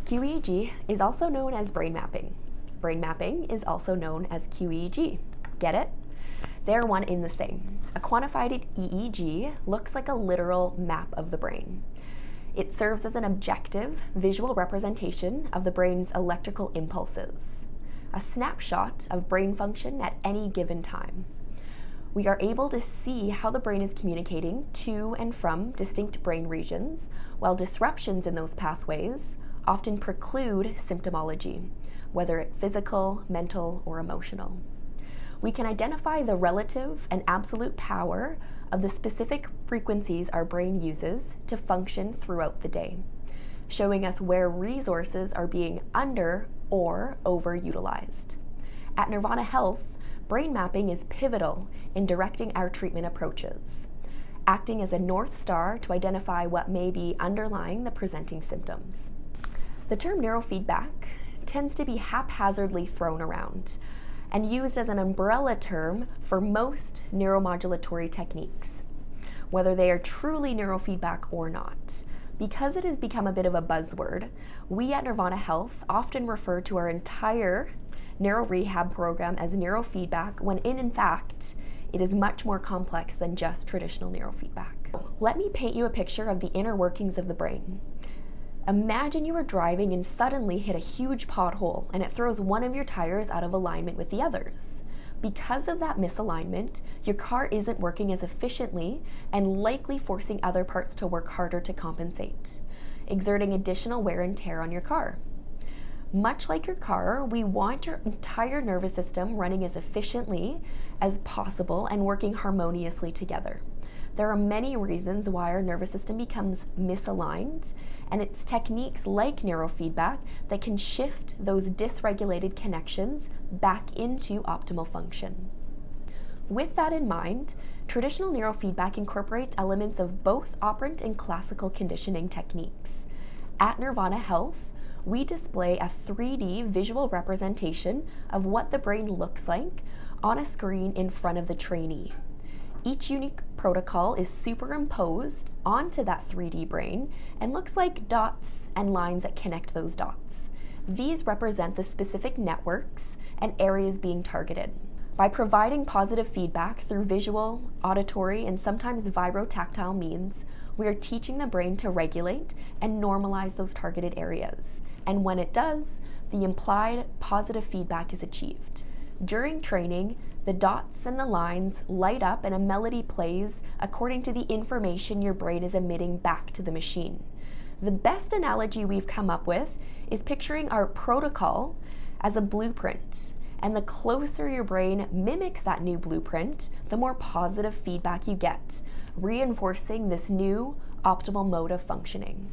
QEEG is also known as brain mapping. Brain mapping is also known as QEEG. Get it? They're one in the same. A quantified EEG looks like a literal map of the brain. It serves as an objective, visual representation of the brain's electrical impulses, a snapshot of brain function at any given time. We are able to see how the brain is communicating to and from distinct brain regions, while disruptions in those pathways often preclude symptomology, whether it's physical, mental, or emotional. We can identify the relative and absolute power of the specific frequencies our brain uses to function throughout the day, showing us where resources are being under or overutilized. At Neurvana Health, brain mapping is pivotal in directing our treatment approaches, acting as a North Star to identify what may be underlying the presenting symptoms. The term neurofeedback tends to be haphazardly thrown around and used as an umbrella term for most neuromodulatory techniques, whether they are truly neurofeedback or not. Because it has become a bit of a buzzword, we at Neurvana Health often refer to our entire neuro rehab program as neurofeedback, when in fact, it is much more complex than just traditional neurofeedback. Let me paint you a picture of the inner workings of the brain. Imagine you are driving and suddenly hit a huge pothole and it throws one of your tires out of alignment with the others. Because of that misalignment, your car isn't working as efficiently and likely forcing other parts to work harder to compensate, exerting additional wear and tear on your car. Much like your car, we want your entire nervous system running as efficiently as possible and working harmoniously together. There are many reasons why our nervous system becomes misaligned, and it's techniques like neurofeedback that can shift those dysregulated connections back into optimal function. With that in mind, traditional neurofeedback incorporates elements of both operant and classical conditioning techniques. At Neurvana Health, we display a 3D visual representation of what the brain looks like on a screen in front of the trainee. Each unique protocol is superimposed onto that 3D brain and looks like dots and lines that connect those dots. These represent the specific networks and areas being targeted. By providing positive feedback through visual, auditory, and sometimes vibrotactile means, we are teaching the brain to regulate and normalize those targeted areas. And when it does, the implied positive feedback is achieved. During training, the dots and the lines light up and a melody plays according to the information your brain is emitting back to the machine. The best analogy we've come up with is picturing our protocol as a blueprint, and the closer your brain mimics that new blueprint, the more positive feedback you get, reinforcing this new optimal mode of functioning.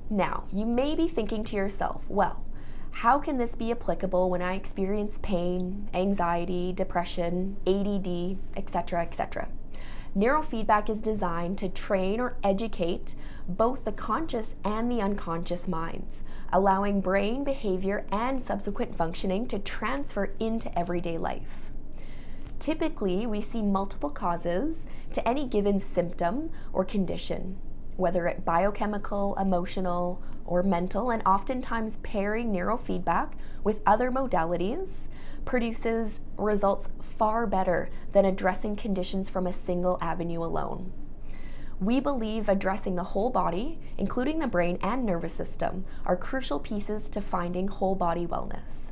Now, you may be thinking to yourself, well, how can this be applicable when I experience pain, anxiety, depression, ADD, etc., etc.? Neurofeedback is designed to train or educate both the conscious and the unconscious minds, allowing brain behavior and subsequent functioning to transfer into everyday life. Typically, we see multiple causes to any given symptom or condition, whether it biochemical, emotional, or mental, and oftentimes pairing neurofeedback with other modalities produces results far better than addressing conditions from a single avenue alone. We believe addressing the whole body, including the brain and nervous system, are crucial pieces to finding whole body wellness.